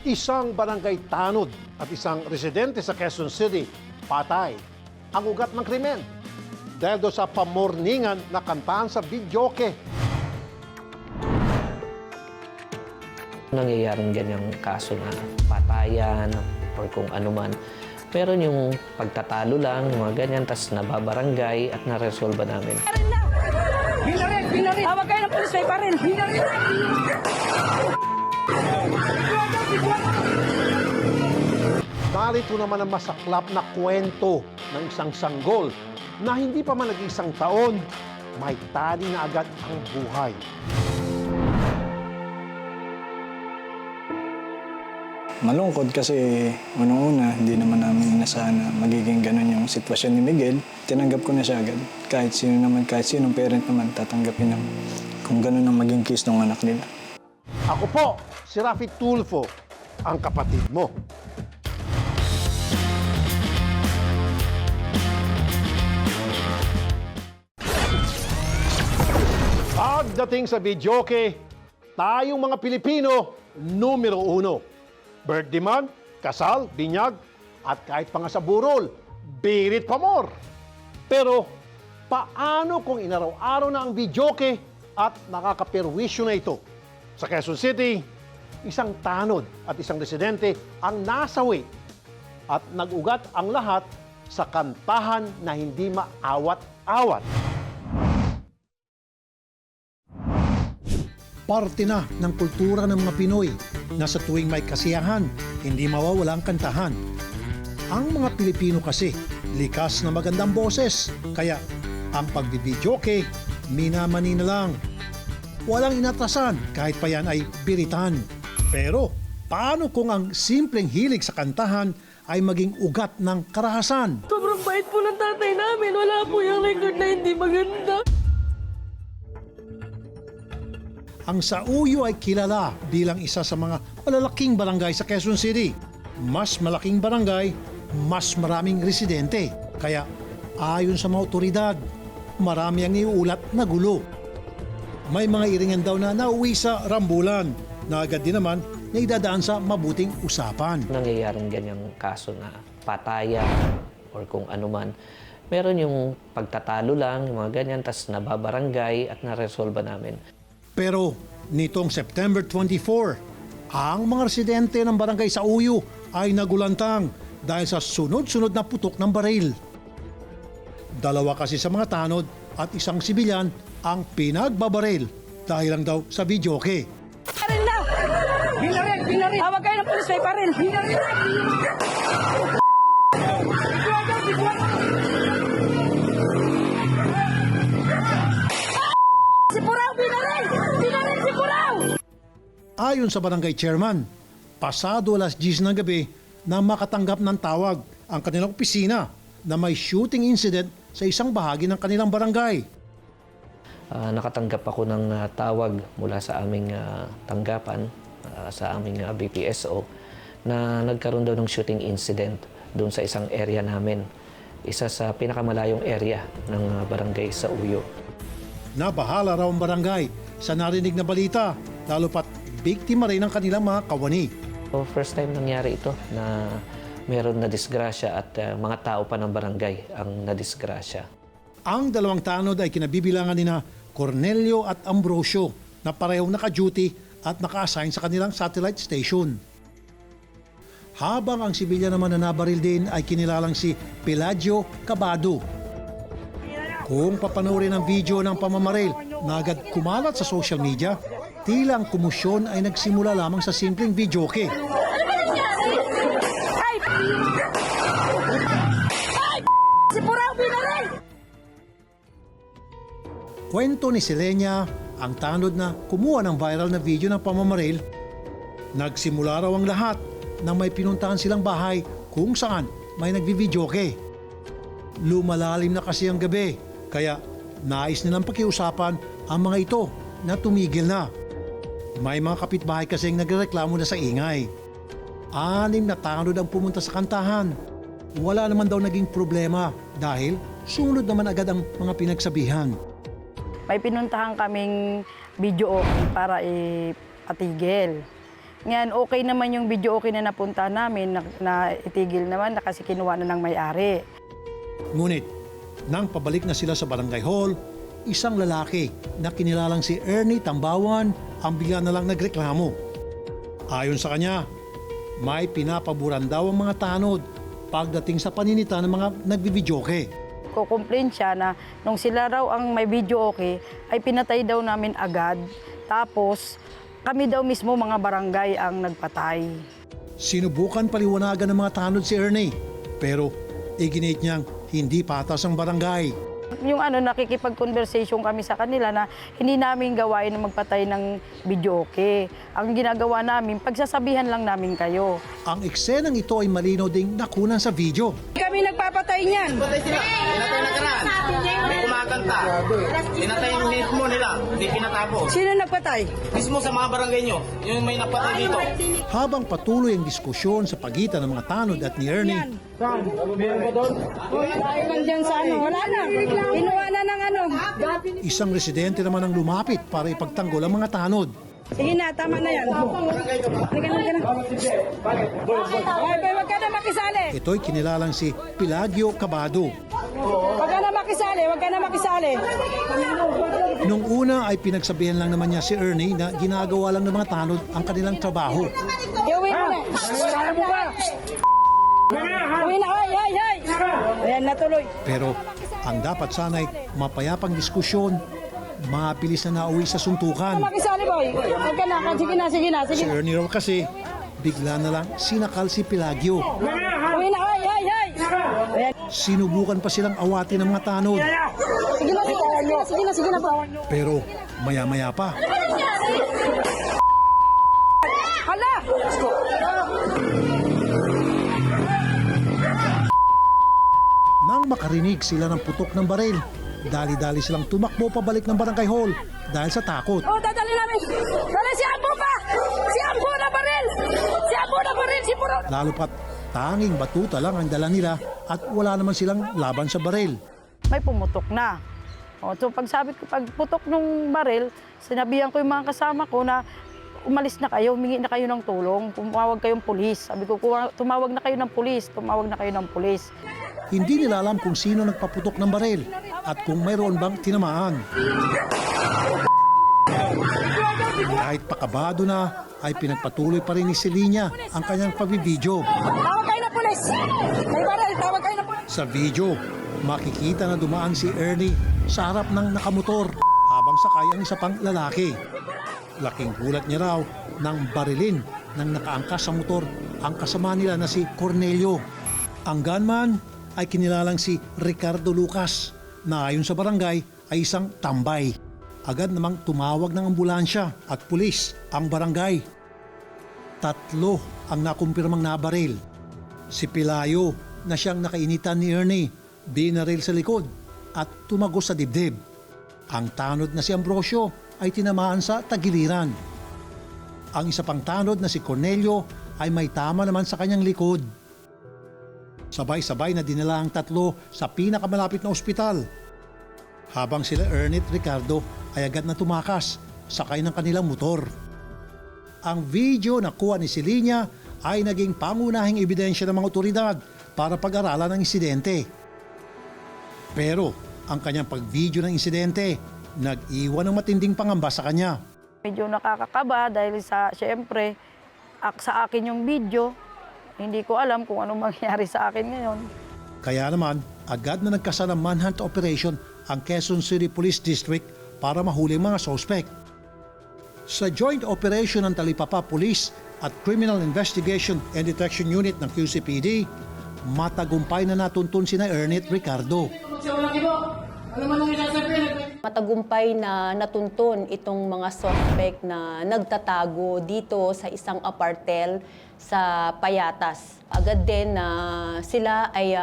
Isang barangay tanod at isang residente sa Quezon City, patay ang ugat ng krimen dahil doon sa pamorningan na kantahan sa videoke. Nangyayaring ganyang kaso na patayan or kung ano man. Pero yung pagtatalo lang, yung mga ganyan, tas nababarangay at naresolba namin. Binaril! Tawag kayo ng pulis, may baril! Binaril! Narito naman ang masaklap na kwento ng isang sanggol na hindi pa man nag-isang taon, may tali na agad ang buhay. Malungkot kasi unang-una, hindi naman namin inasahan na magiging ganun yung sitwasyon ni Miguel. Tinanggap ko na siya agad. Kahit sino naman, kahit sinong parent naman, tatanggapin naman kung ganun ang maging case ng anak nila. Ako po, si Rafi Tulfo, ang kapatid mo. Pagdating sa videoke, tayong mga Pilipino, numero 1. Birthday man, kasal, binyag, at kahit pa nga sa burol, birit pa more. Pero, paano kung inaraw-araw na ang videoke at nakakaperwisyo na ito? Sa Quezon City, isang tanod at isang residente ang nasawi at nag-ugat ang lahat sa kantahan na hindi maawat-awat. Parte na ng kultura ng mga Pinoy na sa tuwing may kasiyahan, hindi mawawala ang kantahan. Ang mga Pilipino kasi, likas na magandang boses, kaya ang pagbibidyoke, minamani na lang. Walang inatrasan kahit pa yan ay biritan. Pero, paano kung ang simpleng hilig sa kantahan ay maging ugat ng karahasan? Sobrang bait po ng tatay namin. Wala po yung record na hindi maganda. Ang Sauyo ay kilala bilang isa sa mga malalaking barangay sa Quezon City. Mas malaking barangay, mas maraming residente. Kaya ayon sa mga otoridad, marami ang iuulat na gulo. May mga iringan daw na nauwi sa rambulan na agad din naman na idadaan sa mabuting usapan. Nangyayaring ganyang kaso na patayan or kung ano man. Meron yung pagtatalo lang, yung mga ganyan, tas nababarangay at naresolba namin. Pero nitong September 24, ang mga residente ng barangay Sauyo ay nagulantang dahil sa sunod-sunod na putok ng baril. Dalawa kasi sa mga tanod at isang sibilyan ang pinagbabaril dahil lang daw sa videoke. Baril na! Binaril! Binaril! Tawag kayo ng pulis, may baril! Binaril! Si Purao! Binaril! Binaril si Purao! Ayon sa barangay chairman, pasado alas 10 ng gabi na makatanggap ng tawag ang kanilang opisina na may shooting incident sa isang bahagi ng kanilang barangay. Nakatanggap ako ng tawag mula sa aming tanggapan, sa aming BPSO, na nagkaroon daw ng shooting incident doon sa isang area namin. Isa sa pinakamalayong area ng barangay Sauyo. Nabahala raw ang barangay sa narinig na balita, lalo pat biktima rin ng kanilang mga kawani. So, first time nangyari ito na meron na disgrasya at mga tao pa ng barangay ang nadisgrasya. Ang dalawang tanod ay kinabibilangan nina Cornelio at Ambrosio na parehong naka-duty at naka-assign sa kanilang satellite station. Habang ang sibilyan naman na nabaril din ay kinilalang si Pelagio Cabado. Kung papanoorin ang video ng pamamaril na agad kumalat sa social media, tila ang kumusyon ay nagsimula lamang sa simpleng videoke. Ano ba nangyari? Ay! Ay! Si Purao! Binaril! Kwento ni Selenia, ang tanod na kumuha ng viral na video ng pamamaril, nagsimula raw ang lahat nang may pinuntahan silang bahay kung saan may nagvi-videoke. Lumalalim na kasi ang gabi, kaya nais nilang pakiusapan ang mga ito na tumigil na. May mga kapitbahay kasing nagreklamo na sa ingay. 6 na tanod ang pumunta sa kantahan. Wala naman daw naging problema dahil sunod naman agad ang mga pinagsabihan. May pinuntahan kaming video para ipatigil. Ngayon, okay naman yung video okay na napunta namin, na itigil naman na kasi kinuha na ng may-ari. Ngunit, nang pabalik na sila sa barangay hall, isang lalaki na kinilalang si Ernie Tambawan ang bigla na lang nagreklamo. Ayon sa kanya, may pinapaburan daw ang mga tanod pagdating sa paninita ng mga nagbibidyoke. Kukomplain siya na nung sila raw ang may video okay, ay pinatay daw namin agad. Tapos, kami daw mismo mga barangay ang nagpatay. Sinubukan paliwanagan ng mga tanod si Ernie, pero iginit niyang hindi patas ang barangay. Yung nakikipag-conversation kami sa kanila na hindi namin gawain na magpatay ng video okay. Ang ginagawa namin, pagsasabihan lang namin kayo. Ang eksenang ito ay malinaw ding nakunan sa video. Kami nagpapatay niyan. Pinatay sila. Pinatay na kanan. May kumakanta. Pinatay yung mismo nila. Hindi pinatapos. Sino nagpatay? Mismo sa mga barangay nyo. Yung may napatay dito. Habang patuloy ang diskusyon sa pagitan ng mga tanod at ni Ernie, Dahil dyan sa wala na. Kinuha na ng isang residente naman ang lumapit para ipagtanggol ang mga tanod. Sige na, tama na yan. Halika na. Boy, wag ka na makisali. Ito'y kinilalang si Pelagio Cabado. Wag ka na makisali. Nung una ay pinagsabihan lang naman niya si Ernie na ginagawa lang ng mga tanod ang kanilang trabaho. Uwi mo na. Uwi na, hay. Ayan, natuloy. Pero ang dapat sana'y mapayapang diskusyon, mabilis na nauwi sa suntukan. Makisali, boy. Wag ka na. Sige na. Si Ernie raw kasi, bigla na lang sinakal si Pelagio. Uwi na, hay. Ayan. Sinubukan pa silang awatin ng mga tanod. Sige na po. Pero maya-maya pa, Hala! nang makarinig sila ng putok ng baril, dali-dali silang tumakbo pabalik ng barangay hall dahil sa takot. Dadali namin. Dali si Ambo pa! Si Ambo na baril! Si Puro! Lalo pat tanging batuta lang ang dala nila at wala naman silang laban sa baril. May pumutok na. So pag putok ng baril, sinabihan ko yung mga kasama ko na umalis na kayo, humingi na kayo ng tulong, tumawag kayong pulis. Sabi ko, tumawag na kayo ng pulis. Hindi nila alam kung sino nagpaputok ng baril at kung mayroon bang tinamaan. Kahit pakabado na, ay pinagpatuloy pa rin ni Selina ang kanyang pagbibidyo. Tawag kayo ng pulis! May baril, tawag kayo ng pulis! Sa video, makikita na dumaan si Ernie sa harap ng nakamotor habang sakay ang isa pang lalaki. Laking gulat niya raw nang barilin ng nakaangkas sa motor ang kasama nila na si Cornelio. Ang gunman ay kinilalang si Ricardo Lucas na ayon sa barangay ay isang tambay. Agad namang tumawag ng ambulansya at pulis ang barangay. 3 ang nakumpirmang nabaril. Si Pelayo na siyang nakainitan ni Ernie, binaril sa likod at tumagos sa dibdib. Ang tanod na si Ambrosio ay tinamaan sa tagiliran. Ang isa pang tanod na si Cornelio ay may tama naman sa kanyang likod. Sabay-sabay na dinala ang 3 sa pinakamalapit na ospital. Habang sila Ernie at Ricardo ay agad na tumakas, sakay ng kanilang motor. Ang video na kuha ni Selina ay naging pangunahing ebidensya ng mga otoridad para pag-aralan ang insidente. Pero ang kanyang pag-video ng insidente nag-iwan ng matinding pangamba sa kanya. Medyo nakakakaba dahil syempre, sa akin yung video. Hindi ko alam kung anong mangyayari sa akin ngayon. Kaya naman, agad na nagkasa ng manhunt operation ang Quezon City Police District para mahuli ang mga suspect. Sa joint operation ng Talipapa Police at Criminal Investigation and Detection Unit ng QCPD, matagumpay na natuntun sina Ernie at Ricardo. Matagumpay na natuntun itong mga suspect na nagtatago dito sa isang apartel sa Payatas. Agad din na sila ay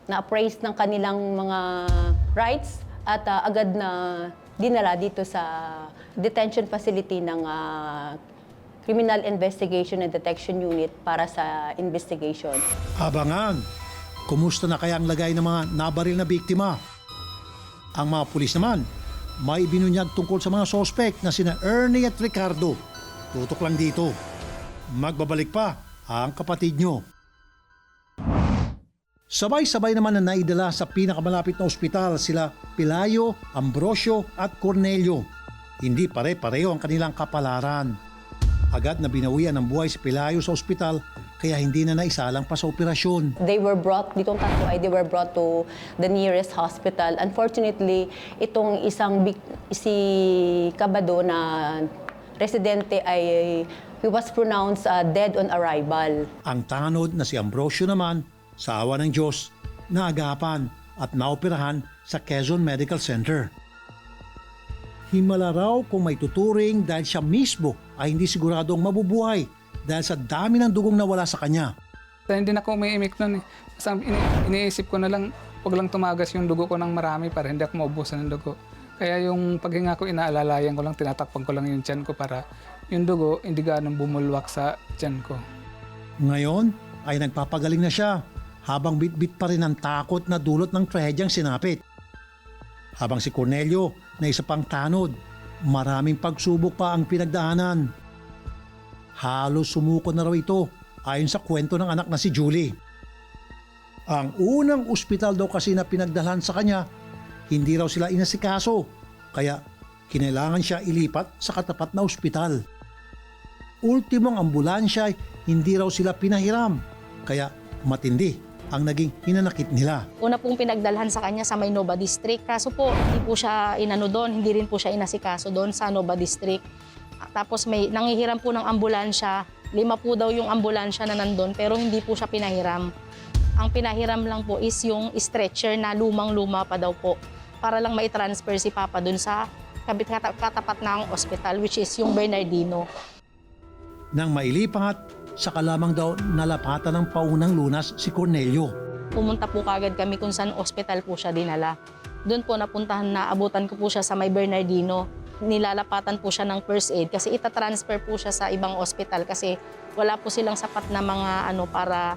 na-appraise ng kanilang mga rights at agad na dinala dito sa detention facility ng Criminal Investigation and Detection Unit para sa investigation. Abangan, kumusta na kaya ang lagay ng mga nabaril na biktima? Ang mga pulis naman, may binunyag tungkol sa mga suspect na sina Ernie at Ricardo. Tutok lang dito. Magbabalik pa ang kapatid nyo. Sabay-sabay naman na naidala sa pinakamalapit na ospital sila Pelayo, Ambrosio at Cornelio. Hindi pare-pareho ang kanilang kapalaran. Agad na binawian ng buhay si Pelayo sa ospital kaya hindi na naisalang pa sa operasyon. They were brought, ditong tatlo ay they were brought to the nearest hospital. Unfortunately, itong si Cabado na residente ay he was pronounced dead on arrival. Ang tanod na si Ambrosio naman, sa awa ng Diyos, naagapan at naoperahan sa Quezon Medical Center. Himala raw kung may tuturing dahil siya mismo ay hindi siguradong mabubuhay dahil sa dami ng dugong nawala sa kanya. Hindi na ako umiimik nun eh. Basta iniisip ko na lang, huwag lang tumagas yung dugo ko ng marami para hindi ako maubusan ng dugo. Kaya yung paghinga ko, inaalalayan ko lang, tinatakpan ko lang yung tiyan ko para yung dugo hindi ganong bumulwak sa tiyan ko. Ngayon ay nagpapagaling na siya habang bitbit pa rin ang takot na dulot ng trahedyang sinapit. Habang si Cornelio na isa pang tanod, maraming pagsubok pa ang pinagdaanan. Halos sumuko na raw ito ayon sa kwento ng anak na si Julie. Ang unang ospital daw kasi na pinagdalhan sa kanya, hindi raw sila inasikaso, kaya kinailangan siya ilipat sa katapat na ospital. Ultimong ambulansya ay hindi raw sila pinahiram, kaya matindi ang naging hinanakit nila. Una pong pinagdalhan sa kanya sa Nova District. Kaso po, hindi po siya inano doon, hindi rin po siya inasikaso doon sa Nova District. Tapos may nangihiram po ng ambulansya. 5 po daw yung ambulansya na nandun, pero hindi po siya pinahiram. Ang pinahiram lang po is yung stretcher na lumang-luma pa daw po, para lang mai-transfer si Papa doon sa katapat ng ospital, which is yung Bernardino. Nang mailipat, saka lamang daw nalapatan ng paunang lunas si Cornelio. Pumunta po kagad kami kung saan ospital po siya dinala. Doon po napuntahan na abutan ko po siya sa may Bernardino. Nilalapatan po siya ng first aid kasi itatransfer po siya sa ibang ospital kasi wala po silang sapat na mga para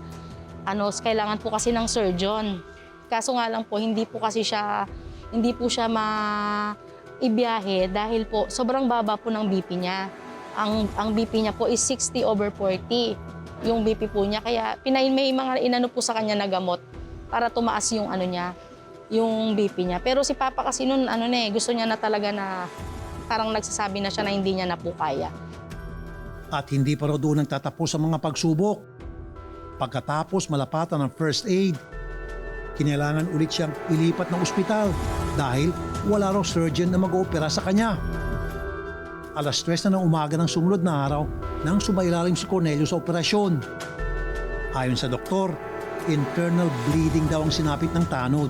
kailangan po kasi ng surgeon. Kaso nga lang po hindi po siya maibiyahe dahil po sobrang baba po ng BP niya. Ang BP niya po is 60/40, yung BP po niya. Kaya may mga inano po sa kanya na gamot para tumaas yung yung BP niya. Pero si Papa kasi noon gusto niya na talaga na parang nagsasabi na siya na hindi niya na po kaya. At hindi pa raw doon nagtatapos ang mga pagsubok. Pagkatapos malapatan ng first aid, kinailangan ulit siyang ilipat ng ospital dahil wala raw surgeon na mag-oopera sa kanya. 3:00 na ng umaga ng sumunod na araw nang sumailalim si Cornelio sa operasyon. Ayon sa doktor, internal bleeding daw ang sinapit ng tanod.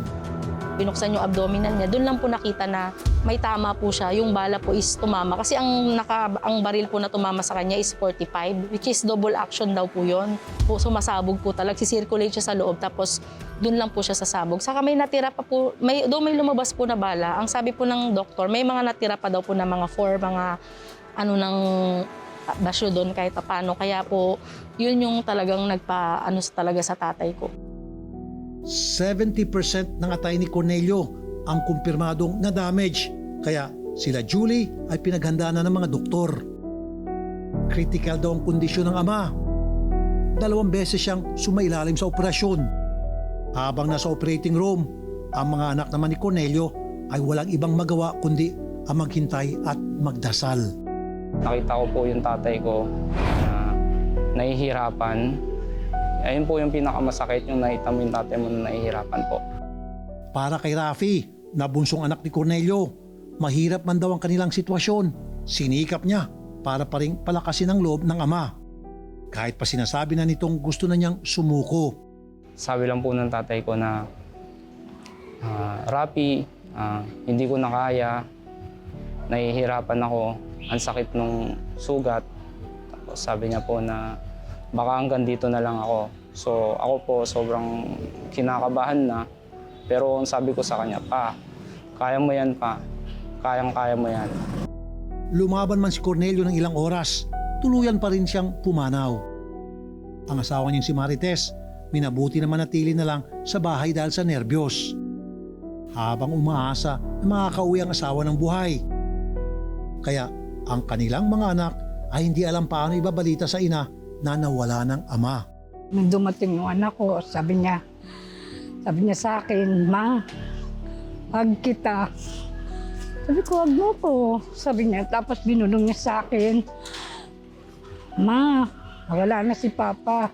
Binuksan yung abdominal niya, doon lang po nakita na may tama po siya. Yung bala po is tumama. Kasi ang baril po na tumama sa kanya is 45, which is double action daw po yun. Sumasabog po talaga, sisirculate siya sa loob, tapos doon lang po siya sasabog. Saka may natira pa po, may lumabas po na bala. Ang sabi po ng doktor, may mga natira pa daw po na mga 4, ng basyo doon kahit paano. Kaya po, yun yung talagang talaga sa tatay ko. 70% ng atay ni Cornelio ang kumpirmadong na-damage, kaya sila Julie ay pinaghandaan na ng mga doktor. Critical daw ang kondisyon ng ama. 2 beses siyang sumailalim sa operasyon. Habang nasa operating room, ang mga anak naman ni Cornelio ay walang ibang magawa kundi ang maghintay at magdasal. Nakita ko po yung tatay ko na nahihirapan. Ayun po yung pinakamasakit, yung nakita mo yung tatay mo na nahihirapan po. Para kay Rafi, na bunsong anak ni Cornelio, mahirap man daw ang kanilang sitwasyon. Sinikap niya para pa ring palakasin ang loob ng ama. Kahit pa sinasabi na nitong gusto na niyang sumuko. Sabi lang po ng tatay ko na, Rafi, hindi ko na kaya, nahihirapan ako, ang sakit ng sugat. Tapos sabi niya po na baka hanggang dito na lang ako. So ako po sobrang kinakabahan na. Pero ang sabi ko sa kanya, pa, kaya mo yan pa. Kayang-kaya mo yan. Lumaban man si Cornelio ng ilang oras, tuluyan pa rin siyang pumanaw. Ang asawa niyang si Marites, minabuti na manatili na lang sa bahay dahil sa nerbiyos. Habang umaasa na makakauwi ang asawa ng buhay. Kaya ang kanilang mga anak ay hindi alam paano ibabalita sa ina na nawala ng ama. Nung dumating yung anak ko, sabi niya sa akin, "Ma, hug kita." Sabi ko, "Hug mo po." Sabi niya, tapos binulong niya sa akin, "Ma, wala na si Papa."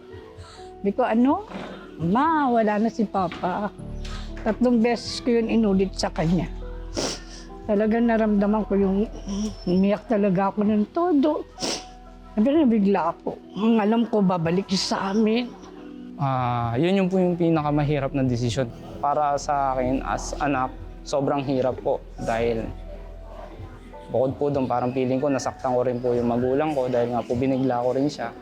Sabi ko, "Ano?" "Ma, wala na si Papa." 3 beses ko yun inulit sa kanya. Talagang naramdaman ko yung umiyak talaga ako ng todo. Nabigla ako. Ang alam ko, babalik siya sa amin. Yun yung po yung pinakamahirap na desisyon. Para sa akin as anak, sobrang hirap po dahil bukod po doon parang feeling ko nasaktan ko rin po yung magulang ko dahil nga po binigla ko rin siya.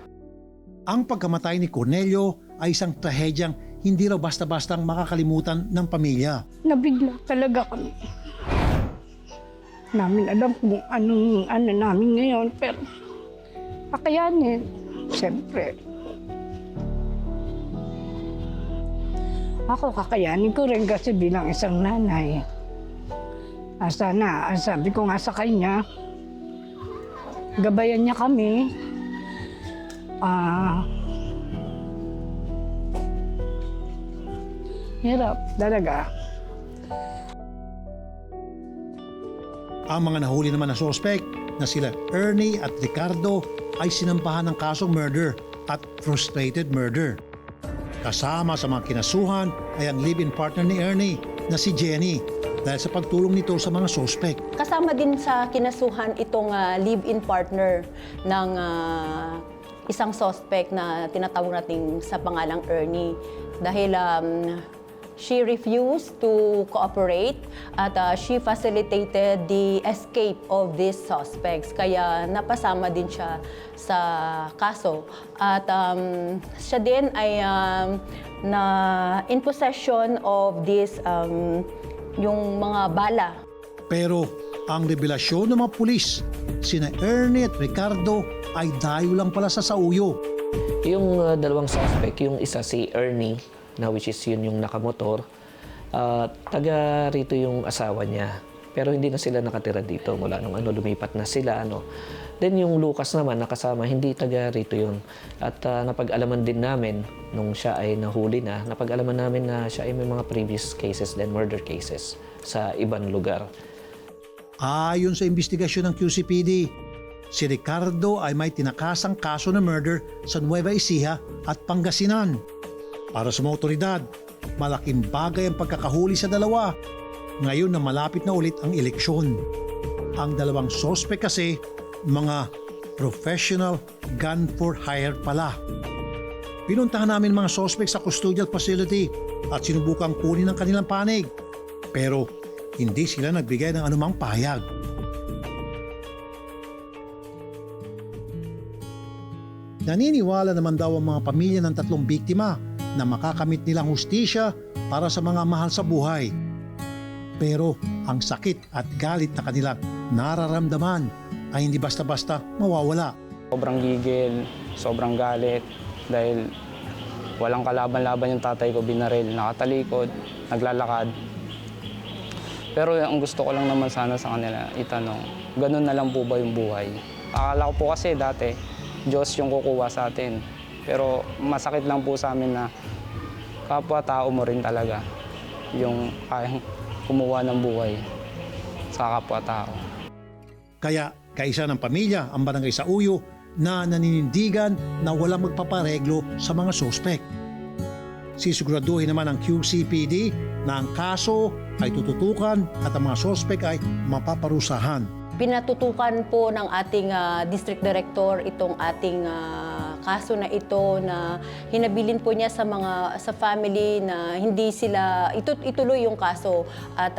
Ang pagkamatay ni Cornelio ay isang trahedyang hindi raw basta-bastang makakalimutan ng pamilya. Nabigla talaga kami. Namin alam kung anong namin ngayon, pero kakayanin, siyempre. Ako kakayanin ko rin kasi bilang isang nanay. Sana, sabi ko nga sa kanya, gabayan niya kami. Hirap talaga. Ang mga nahuli naman na sospek na sila Ernie at Ricardo ay sinampahan ng kasong murder at frustrated murder. Kasama sa mga kinasuhan ay ang live-in partner ni Ernie na si Jenny dahil sa pagtulong nito sa mga sospek. Kasama din sa kinasuhan itong live-in partner ng isang suspect na tinatawag natin sa pangalang Ernie. Dahil she refused to cooperate at she facilitated the escape of these suspects. Kaya napasama din siya sa kaso. At siya din ay na in possession of this yung mga bala. Pero ang revelasyon ng mga pulis, sina Ernie at Ricardo ay dayo lang pala sa sauyo. Yung dalawang suspect, yung isa si Ernie, na which is yun yung nakamotor, taga rito yung asawa niya. Pero hindi na sila nakatira dito mula nung lumipat na sila. Then yung Lucas naman nakasama, hindi taga rito yun. At napag-alaman din namin, nung siya ay nahuli na, napag-alaman namin na siya ay may mga previous cases then murder cases sa ibang lugar. Ayon sa investigasyon ng QCPD, si Ricardo ay may tinakasang kaso ng murder sa Nueva Ecija at Pangasinan. Para sa mga otoridad, malaking bagay ang pagkakahuli sa dalawa ngayon na malapit na ulit ang eleksyon. Ang dalawang sospek kasi, mga professional gun for hire pala. Pinuntahan namin mga sospek sa custodial facility at sinubukang kunin ang kanilang panig. Pero hindi sila nagbigay ng anumang pahayag. Naniniwala naman daw ang mga pamilya ng 3 biktima na makakamit nilang hustisya para sa mga mahal sa buhay. Pero ang sakit at galit na kanilang nararamdaman ay hindi basta-basta mawawala. Sobrang gigil, sobrang galit dahil walang kalaban-laban yung tatay ko, binaril, nakatalikod, naglalakad. Pero ang gusto ko lang naman sana sa kanila itanong, ganun na lang po ba yung buhay? Akala ko po kasi dati, Diyos yung kukuha sa atin. Pero masakit lang po sa amin na kapwa-tao mo rin talaga yung kayang kumuha ng buhay sa kapwa-tao. Kaya kaisa ng pamilya ang barangay Sauyo na naninindigan na walang magpapareglo sa mga sospek. Sisiguraduhin naman ng QCPD na ang kaso ay tututukan at ang mga sospek ay mapaparusahan. Pinatutukan po ng ating district director itong ating kaso na ito na hinabilin po niya sa family na hindi sila ituloy yung kaso at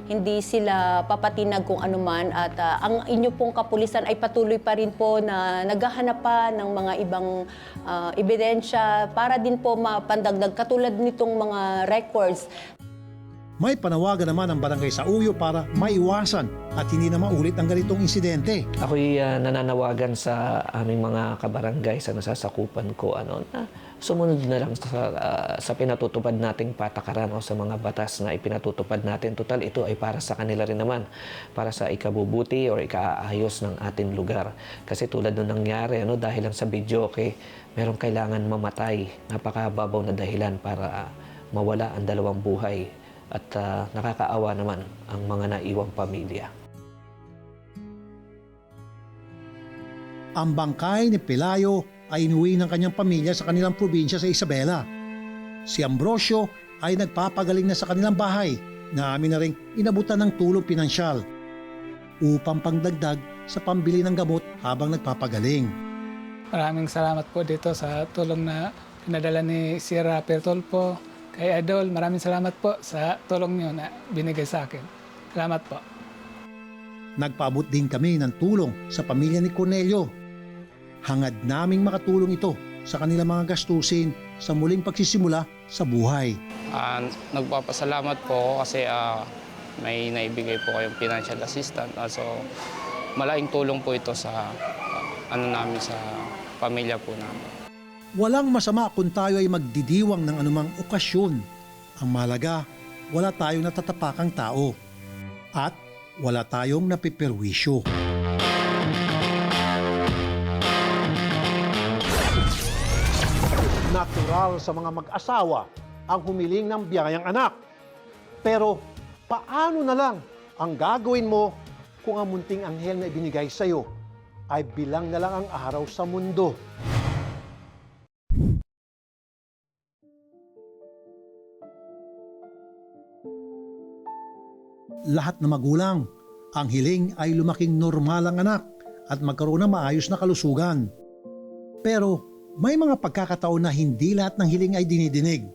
hindi sila papatinag kung anuman at ang inyo pong kapulisan ay patuloy pa rin po na naghahanap pa ng mga ibang ebidensya para din po mapandagdag katulad nitong mga records. May panawagan naman ang barangay Sauyo para maiwasan at hindi na maulit ang ganitong insidente. Ako'y nananawagan sa aming mga kabarangay sa nasasakupan ko na sumunod na lang sa pinatutupad nating patakaran o sa mga batas na ipinatutupad natin. Total, ito ay para sa kanila rin naman, para sa ikabubuti o ikaayos ng ating lugar. Kasi tulad nung nangyari, dahil lang sa video, merong kailangan mamatay. Napakababaw na dahilan para mawala ang dalawang buhay. At nakakaawa naman ang mga naiwang pamilya. Ang bangkay ni Pelayo ay inuwi ng kanyang pamilya sa kanilang probinsya sa Isabela. Si Ambrosio ay nagpapagaling na sa kanilang bahay na amin na ring inabutan ng tulong pinansyal upang pangdagdag sa pambili ng gamot habang nagpapagaling. Maraming salamat po dito sa tulong na pinadala ni Sierra Pertolpo. Kay Idol, maraming salamat po sa tulong niyo na binigay sa akin. Salamat po. Nagpaabot din kami ng tulong sa pamilya ni Cornelio. Hangad naming makatulong ito sa kanilang mga gastusin sa muling pagsisimula sa buhay. Nagpapasalamat po ako kasi may naibigay po kayong financial assistance. So, malaking tulong po ito sa namin sa pamilya po namin. Walang masama kung tayo ay magdidiwang ng anumang okasyon. Ang mahalaga, wala tayong natatapakang tao at wala tayong napiperwisyo. Natural sa mga mag-asawa ang humiling ng biyayang anak. Pero paano na lang ang gagawin mo kung ang munting anghel na ibinigay sa iyo ay bilang na lang ang araw sa mundo? Lahat na magulang, ang hiling ay lumaking normal ang anak at magkaroon ng maayos na kalusugan. Pero may mga pagkakataon na hindi lahat ng hiling ay dinidinig,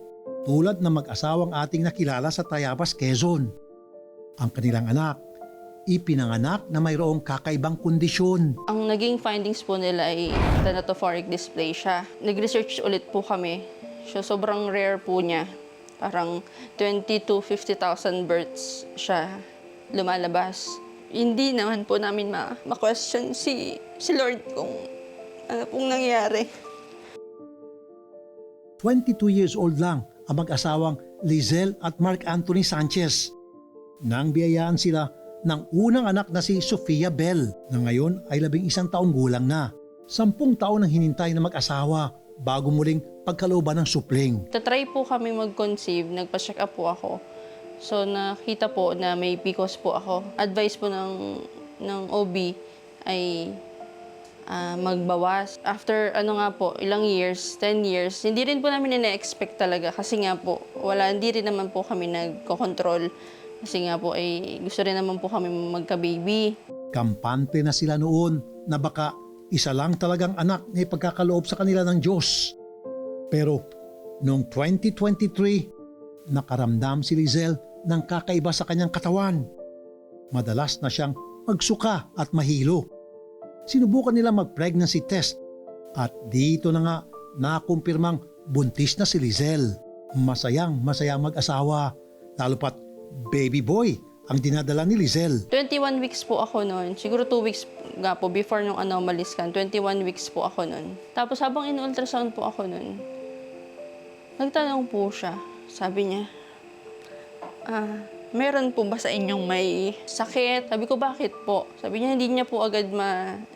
tulad ng mag-asawang ating nakilala sa Tayabas, Quezon. Ang kanilang anak, ipinanganak na mayroong kakaibang kondisyon. Ang naging findings po nila ay thanatophoric dysplasia. Nag-research ulit po kami. So, sobrang rare po niya. Parang 20 to 50,000 births siya lumalabas. Hindi naman po namin ma-question si Lord kung ano pong nangyari. 22 years old lang ang mag-asawang Lizelle at Mark Anthony Sanchez. Nang biyayaan sila ng unang anak na si Sofia Bell na ngayon ay 11 taong gulang na. 10 taon ang hinintay na mag-asawa bago muling pagkalooban ng supling. Tatry po kami mag-conceive, nagpa-check up po ako. So nakita po na may PCOS po ako. Advice po ng OB ay magbawas. After ilang years, 10 years, hindi rin po namin ina-expect talaga kasi nga po, hindi rin naman po kami nagko-control. Kasi nga po ay gusto rin naman po kami magka-baby. Kampante na sila noon na baka isa lang talagang anak na ipagkakaloob sa kanila ng Diyos. Pero noong 2023, nakaramdam si Lizelle ng kakaiba sa kanyang katawan. Madalas na siyang magsuka at mahilo. Sinubukan nila mag-pregnancy test at dito na nga nakumpirmang buntis na si Lizelle. Masayang mag-asawa, lalo pat baby boy ang dinadala ni Lizelle. 21 weeks po ako noon. Siguro 2 weeks nga po before nung anomaly scan. 21 weeks po ako noon. Tapos habang in-ultrasound po ako noon, nagtanong po siya. Sabi niya, meron po ba sa inyong may sakit? Sabi ko, bakit po? Sabi niya, hindi niya po agad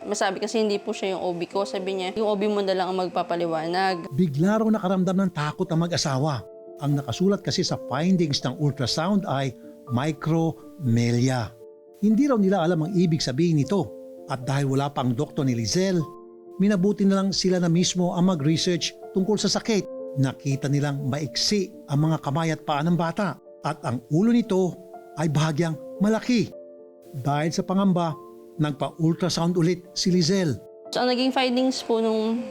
masabi kasi hindi po siya yung OB ko. Sabi niya, yung OB mo na lang ang magpapaliwanag. Bigla raw nakaramdam ng takot ang mag-asawa. Ang nakasulat kasi sa findings ng ultrasound ay micromelia. Hindi raw nila alam ang ibig sabihin nito. At dahil wala pang doktor ni Lizelle, minabuti na lang sila na mismo ang mag-research tungkol sa sakit. Nakita nilang maiksi ang mga kamay at paa ng bata. At ang ulo nito ay bahagyang malaki. Dahil sa pangamba, nagpa-ultrasound ulit si Lizelle. So, ang naging findings po nung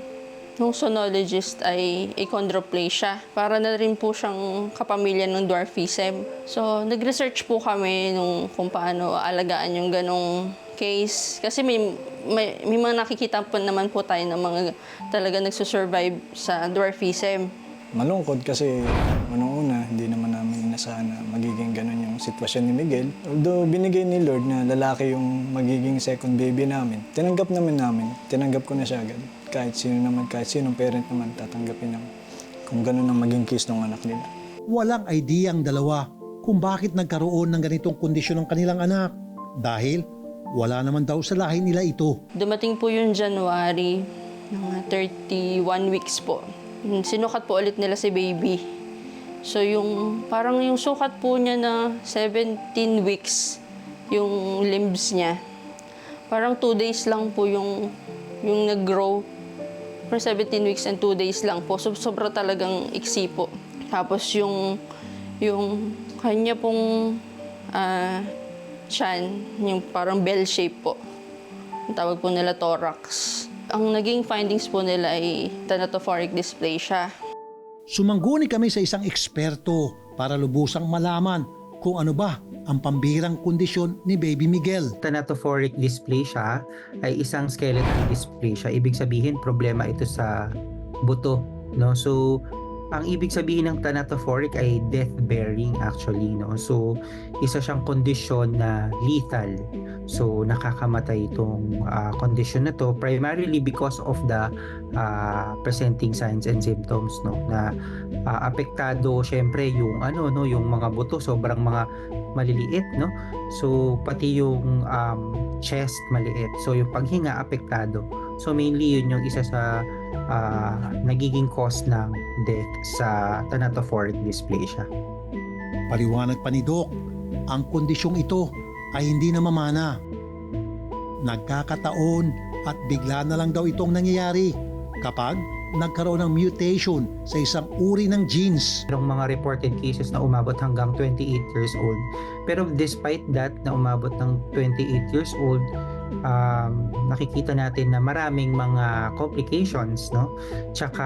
sonologist ay achondroplasia. Para na rin po siyang kapamilya ng dwarfism. So, nag-research po kami kung paano alagaan yung ganong case. Kasi may mga nakikita po naman po tayo ng mga talaga nagsusurvive sa dwarfism. Malungkot kasi una, hindi naman namin inasahan na magiging ganun yung sitwasyon ni Miguel. Although binigay ni Lord na lalaki yung magiging second baby namin, tinanggap ko na siya agad. Kahit sinong parent naman tatanggapin naman. kung ganun ang maging case ng anak nila. Walang idea ang dalawa kung bakit nagkaroon ng ganitong kondisyon ng kanilang anak. Dahil wala naman daw sa lahi nila ito. Dumating po yung January, mga 31 weeks po. Sinukat po ulit nila si baby. So parang yung sukat po niya na 17 weeks, yung limbs niya. Parang 2 days lang po yung nag-grow. For 17 weeks and 2 days lang po. So sobra talagang iksi po. Tapos yung kanya pong tiyan, yung parang bell shape po. Ang tawag po nila thorax. Ang naging findings po nila ay thanatophoric dysplasia. Sumangguni kami sa isang eksperto para lubusang malaman kung ano ba ang pambihirang kondisyon ni Baby Miguel. Thanatophoric dysplasia ay isang skeletal dysplasia. Ibig sabihin, problema ito sa buto. No? So, ang ibig sabihin ng thanatophoric ay death-bearing actually. No? So, isa siyang kondisyon na lethal. So, nakakamatay itong kondisyon na to primarily because of the presenting signs and symptoms, no, na apektado syempre yung yung mga buto, sobrang mga maliliit, no. So, pati yung chest maliit. So, yung paghinga apektado. So, mainly yun yung isa sa nagiging cause ng death sa thanatophoric dysplasia. Paliwanag pa ni Doc, ang kondisyong ito ay hindi na mamana. Nagkakataon at bigla na lang daw itong nangyayari kapag nagkaroon ng mutation sa isang uri ng genes. Merong mga reported cases na umabot hanggang 28 years old. Pero despite that, na umabot ng 28 years old, nakikita natin na maraming mga complications, no? Tsaka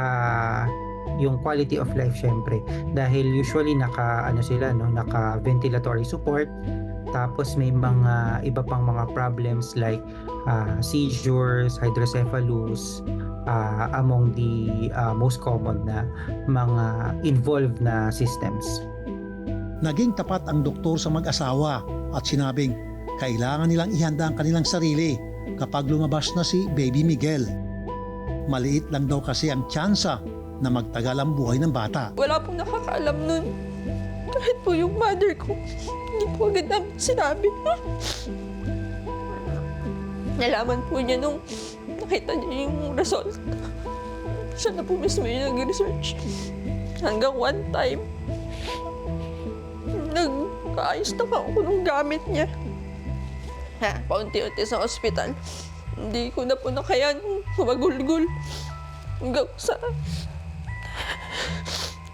yung quality of life syempre. Dahil usually naka ventilatory support. Tapos may mga iba pang mga problems like seizures, hydrocephalus, among the most common na mga involved na systems. Naging tapat ang doktor sa mag-asawa at sinabing kailangan nilang ihanda ang kanilang sarili kapag lumabas na si Baby Miguel. Maliit lang daw kasi ang tsansa na magtagal ang buhay ng bata. Wala pong nakakaalam nun. Kahit po yung mother ko, hindi po agad namin sinabi. Nalaman po niya nung nakita niya yung result. Siya na po mismo yung nag-research. Hanggang one time, nagkaayos na ako ng gamit niya. Paunti-unti sa ospital. Hindi ko na po nakayan magulgul. Hanggang sa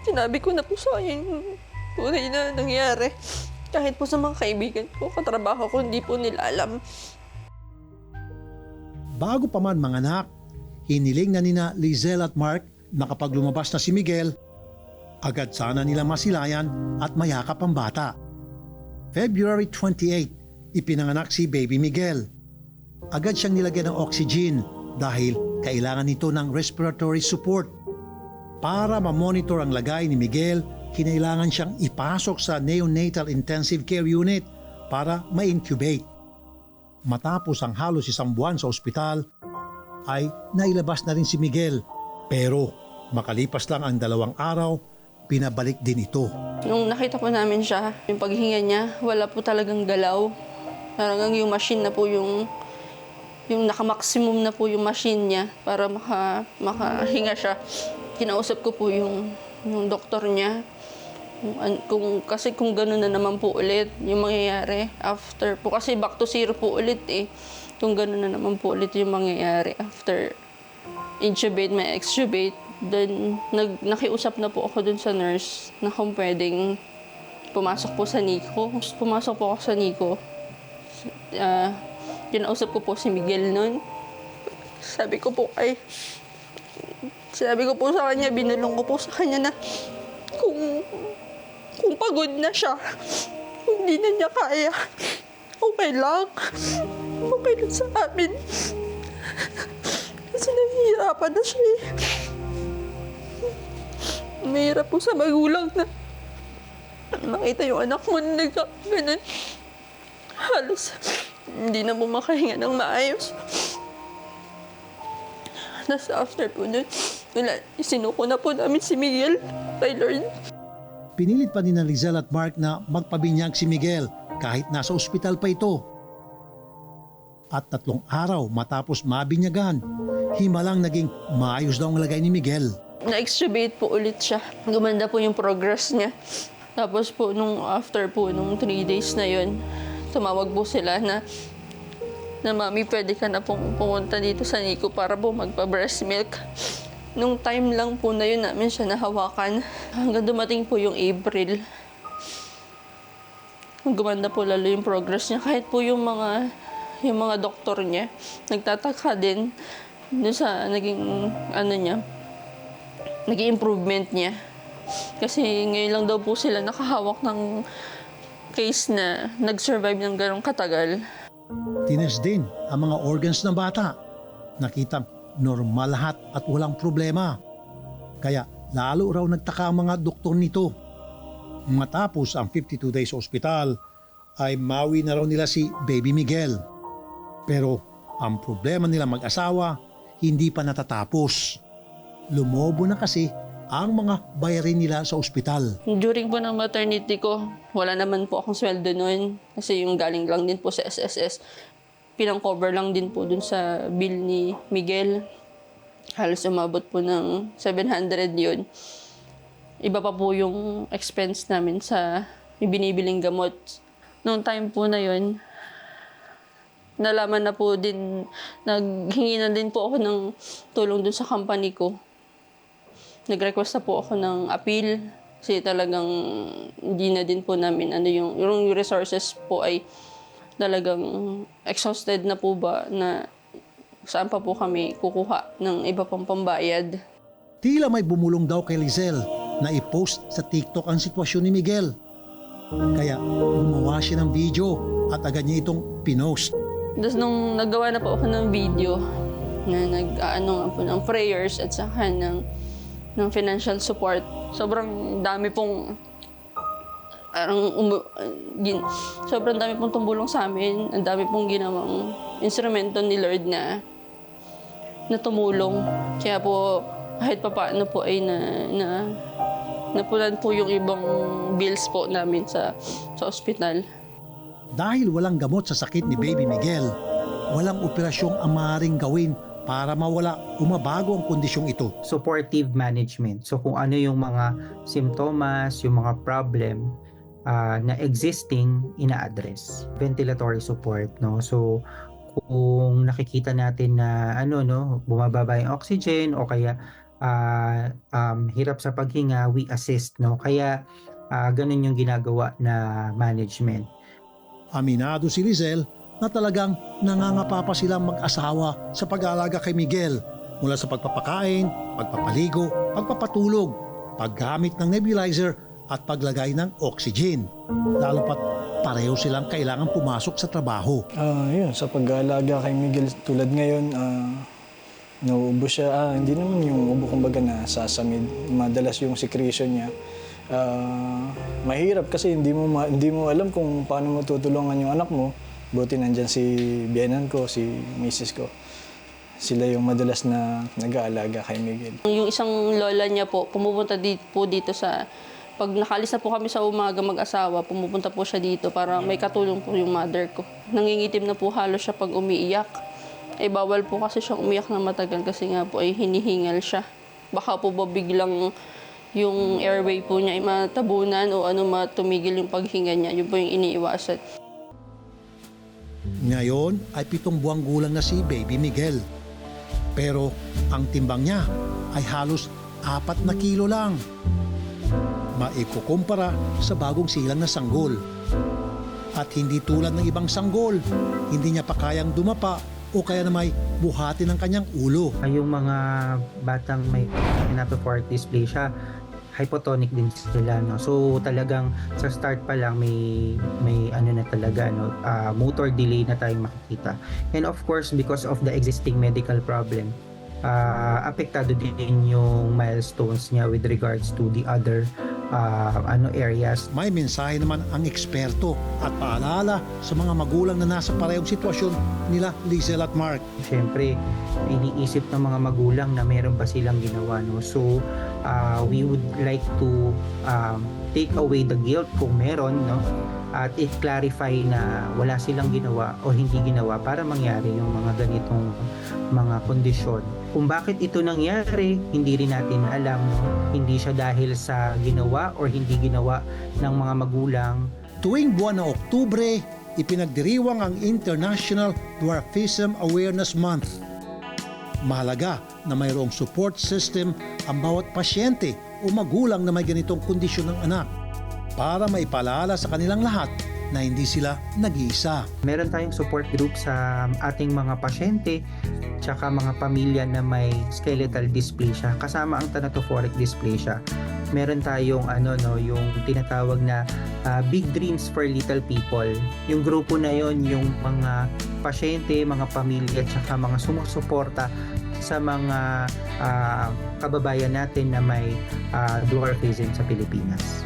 sinabi ko na po sa akin yung tunay na nangyari. Kahit po sa mga kaibigan ko, katrabaho ko, hindi po nila alam. Bago pa man manganak, hiniling na nina Lizelle at Mark na kapag lumabas na si Miguel, agad sana nila masilayan at mayakap ang bata. February 28, ipinanganak si Baby Miguel. Agad siyang nilagyan ng oxygen dahil kailangan nito ng respiratory support. Para ma-monitor ang lagay ni Miguel, kinailangan siyang ipasok sa neonatal intensive care unit para ma-incubate. Matapos ang halos 1 buwan sa ospital, ay nailabas na rin si Miguel. Pero makalipas lang ang 2 araw, pinabalik din ito. Nung nakita po namin siya, yung paghinga niya, wala po talagang galaw. Parang yung machine na po yung naka-maximum na po yung machine niya para makahinga siya. Kinausap ko po yung doktor niya. Kasi kung gano'n na naman po ulit yung mangyayari after po. Kasi back to zero po ulit eh. Kung gano'n na naman po ulit yung mangyayari after intubate, may extubate. Then nakiusap na po ako dun sa nurse na kung pwedeng pumasok po sa NICU. Pumasok po ako sa NICU. Kinausap ko po si Miguel nun. Sabi ko po sa kanya, binulong ko po sa kanya na kung pagod na siya, kung hindi na niya kaya, okay lang. Okay lang sa amin. Kasi nahihirapan na siya eh. Mahirap po sa magulang na makita yung anak mo na ganun. Halos hindi na po makahinga ng maayos. Tapos after po nun, Wala, isinuko na po namin si Miguel kay Lord. Pinilit pa ni na Lizelle at Mark na magpabinyag si Miguel kahit nasa ospital pa ito. At 3 araw matapos mabinyagan, himalang naging maayos daw ang lagay ni Miguel. Na-extubate po ulit siya. Gumanda po yung progress niya. Tapos po, after po, 3 days na yon, tumawag po sila na Mami, pwede ka na pong pumunta dito sa NICU para po magpa-breast milk. Nung time lang po na yun namin siya nahawakan. Hanggang dumating po yung April. Gumanda po lalo yung progress niya. Kahit po yung mga doktor niya, nagtataka din dun sa naging improvement niya. Kasi ngayon lang daw po sila nakahawak ng case na nag-survive ng ganong katagal. Tinest din ang mga organs ng bata. Nakitang normal lahat at walang problema. Kaya lalo raw nagtaka ang mga doktor nito. Matapos ang 52 days sa ospital, ay mawi na raw nila si Baby Miguel. Pero ang problema nila mag-asawa, hindi pa natatapos. Lumobo na kasi ang mga bayarin nila sa ospital. During po ng maternity ko, wala naman po akong sweldo noon. Kasi yung galing lang din po sa SSS. Pinang-cover lang din po dun sa bill ni Miguel. Halos umabot po ng 700 yun. Iba pa po yung expense namin sa binibiling gamot. Noong time po na yun, nalaman na po din, naghingi na din po ako ng tulong dun sa company ko. Nag-request na po ako ng appeal kasi talagang hindi na din po namin yung resources po ay talagang exhausted na po ba na saan pa po kami kukuha ng iba pang pambayad. Tila may bumulong daw kay Lizelle na i-post sa TikTok ang sitwasyon ni Miguel. Kaya gumawa siya ng video at agad niya itong pinost. Tapos nung nagawa na po ako ng video na nag-ano po ng prayers at saka ng financial support, sobrang dami pong sobrang dami pong tumulong sa amin. Ang dami pong ginawang instrumento ni Lord na tumulong. Kaya po kahit pa paano po ay napunan po yung ibang bills po namin sa ospital. Dahil walang gamot sa sakit ni Baby Miguel, walang operasyong ang maaaring gawin para mawala o mabago ang kondisyong ito. Supportive management. So kung ano yung mga simptomas, yung mga problem na existing, ina-address. Ventilatory support, no? So kung nakikita natin na bumababa yung oxygen o kaya hirap sa paghinga, we assist, no? Kaya ganun yung ginagawa na management. Aminado si Lizelle na talagang nangangapa pa silang mag-asawa sa pag-aalaga kay Miguel mula sa pagpapakain, pagpapaligo, pagpapatulog, paggamit ng nebulizer at paglagay ng oxygen. Lalo pat pareho silang kailangan pumasok sa trabaho. Yun, sa pag-aalaga kay Miguel tulad ngayon, nauubo siya. Hindi naman yung ubo kumbaga na sasamid. Madalas yung secretion niya. Mahirap kasi hindi mo alam kung paano mo tutulungan yung anak mo. Buti nandyan si biyenan ko, si misis ko. Sila yung madalas na nag-aalaga kay Miguel. Yung isang lola niya po, pumupunta dito sa... Pag nakalis na po kami sa umaga mag-asawa, pumupunta po siya dito para may katulong po yung mother ko. Nangingitim na po halos siya pag umiiyak. Bawal po kasi siyang umiyak na matagal kasi nga po ay hinihingal siya. Baka po ba biglang yung airway po niya ay matabunan o matumigil yung paghinga niya. Yun po yung iniiwasan. Ngayon ay 7 buwang gulang na si Baby Miguel. Pero ang timbang niya ay halos 4 na kilo lang. Maikukumpara sa bagong silang na sanggol. At hindi tulad ng ibang sanggol, hindi niya pa kayang dumapa o kaya na may buhati ng kanyang ulo. Yung mga batang may hematophoric dysplasia, hypotonic din sila, no? So talagang sa start pa lang may na talaga, no? Motor delay na tayong makikita. And of course, because of the existing medical problem, apektado din yung milestones niya with regards to the other areas. May mensahe naman ang eksperto at paalala sa mga magulang na nasa parehong sitwasyon nila Lizel at Mark. Siyempre, iniisip ng mga magulang na meron ba silang ginawa, no? So, we would like to take away the guilt kung meron, no? At i-clarify na wala silang ginawa o hindi ginawa para mangyari yung mga ganitong mga kondisyon. Kung bakit ito nangyari, hindi rin natin alam, no? Hindi siya dahil sa ginawa or hindi ginawa ng mga magulang. Tuwing buwan ng Oktubre, ipinagdiriwang ang International Dwarfism Awareness Month. Mahalaga na mayroong support system ang bawat pasyente o magulang na may ganitong kondisyon ng anak para maipaalala sa kanilang lahat na hindi sila nag-iisa. Meron tayong support group sa ating mga pasyente tsaka mga pamilya na may skeletal dysplasia kasama ang thanatophoric dysplasia. Meron tayong yung tinatawag na Big Dreams for Little People. Yung grupo na yon, yung mga pasyente, mga pamilya tsaka mga sumusuporta sa mga kababayan natin na may dwarfism sa Pilipinas.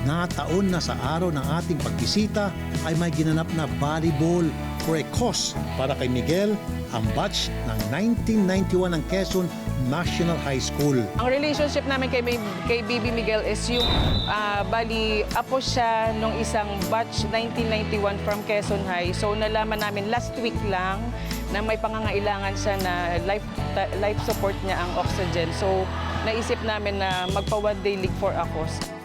Nataon na sa araw ng ating pagbisita ay may ginanap na volleyball for a cause para kay Miguel, ang batch ng 1991 ng Quezon National High School. Ang relationship namin kay Bibi Miguel is yung bali apo siya nung isang batch 1991 from Quezon High. So nalaman namin last week lang na may pangangailangan siya na life support niya ang oxygen. So naisip namin na magpa one day league for ACOS.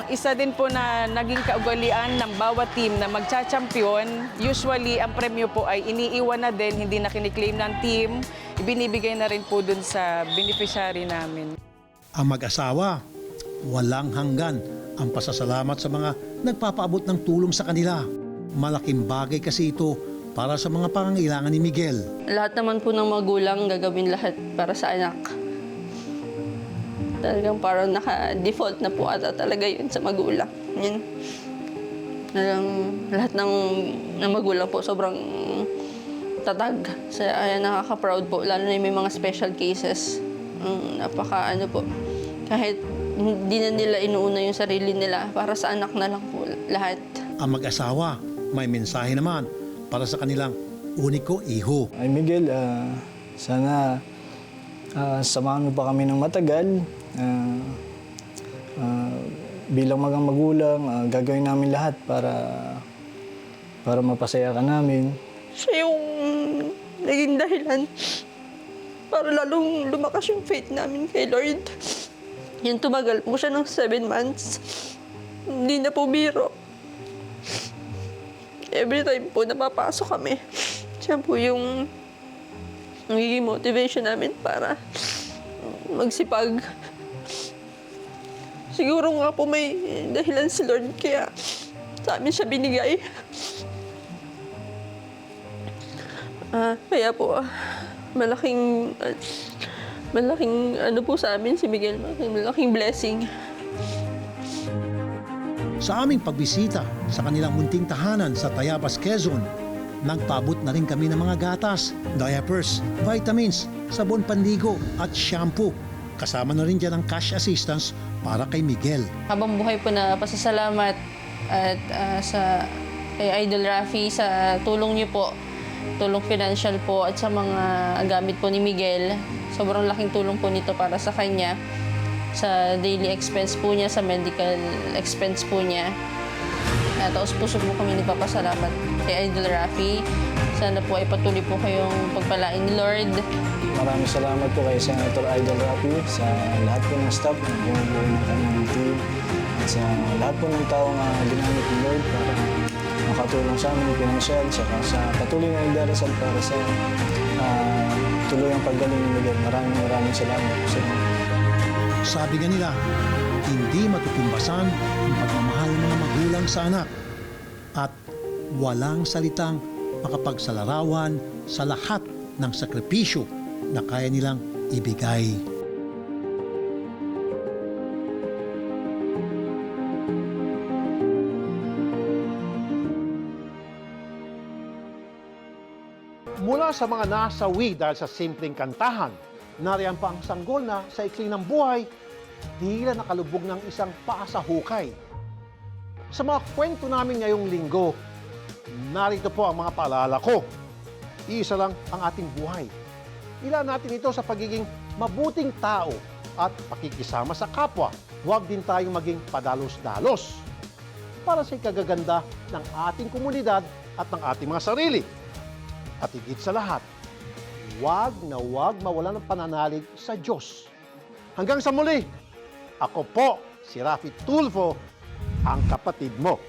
Isa din po na naging kaugalian ng bawat team na magcha-champion, usually ang premyo po ay iniiwan na din, hindi na kiniklaim ng team, ibinibigay na rin po dun sa beneficiary namin. Ang mag-asawa, walang hanggan ang pasasalamat sa mga nagpapaabot ng tulong sa kanila. Malaking bagay kasi ito para sa mga pangangailangan ni Miguel. Lahat naman po ng magulang gagawin lahat para sa anak. Talagang parang naka-default na po ata talaga yun sa magulang. Yun. Talagang lahat ng magulang po sobrang tatag. Kaya nakaka-proud po, lalo na may mga special cases. Napaka po. Kahit hindi na nila inuuna yung sarili nila, para sa anak na lang po lahat. Ang mag-asawa, may mensahe naman para sa kanilang uniko iho. Ay Miguel, sana samahan mo pa kami ng matagal. Bilang mga magulang, gagawin namin lahat para mapasaya ka namin. Siya yung naging dahilan para lalong lumakas yung faith namin kay Lord. Yung tumagal po siya ng 7 months. Hindi na po biro. Every time po napapasok kami, siya po yung nagiging motivation namin para magsipag. Siguro nga po may dahilan si Lord kaya sa amin siya binigay. Kaya po, malaking ano po sa amin si Miguel, malaking blessing. Sa aming pagbisita sa kanilang munting tahanan sa Tayabas, Quezon, nagpaabot na rin kami ng mga gatas, diapers, vitamins, sabon panligo at shampoo. Kasama na rin dyan ang cash assistance para kay Miguel. Habang buhay po na pasasalamat at kay Idol Rafi sa tulong niyo po, tulong financial po at sa mga gamit po ni Miguel. Sobrang laking tulong po nito para sa kanya, sa daily expense po niya, sa medical expense po niya. Taos puso po kami nagpapasalamat kay Idol Rafi. Sana po ay patuloy po kayong pagpalain ni Lord. Maraming salamat po kay Senator Idol Rafi sa lahat po ng staff na bumubuo ng kanyang team at sa lahat po ng tao na ginamit ni Lord para makatulong sa amin pinansyal sa patuloy na nagdarasal para sa tuluyang paggaling ni Miguel. Maraming salamat po sa inyo. Sabi nga nila, hindi matutumbasan ang pagmamahal ng mga magulang sa anak at walang salitang makapagsalarawan sa lahat ng sakripisyo na kaya nilang ibigay. Mula sa mga nasawi dahil sa simpleng kantahan, nariyan pa ang sanggol na sa ikling ng buhay, tila nakalubog ng isang paa sa hukay. Sa mga kwento namin ngayong linggo, narito po ang mga paalala ko. Iisa lang ang ating buhay. Ilan natin ito sa pagiging mabuting tao at pakikisama sa kapwa. Huwag din tayong maging padalos-dalos para sa ikagaganda ng ating komunidad at ng ating mga sarili. At higit sa lahat, huwag na huwag mawalan ng pananalig sa Diyos. Hanggang sa muli, ako po si Rafi Tulfo, ang kapatid mo.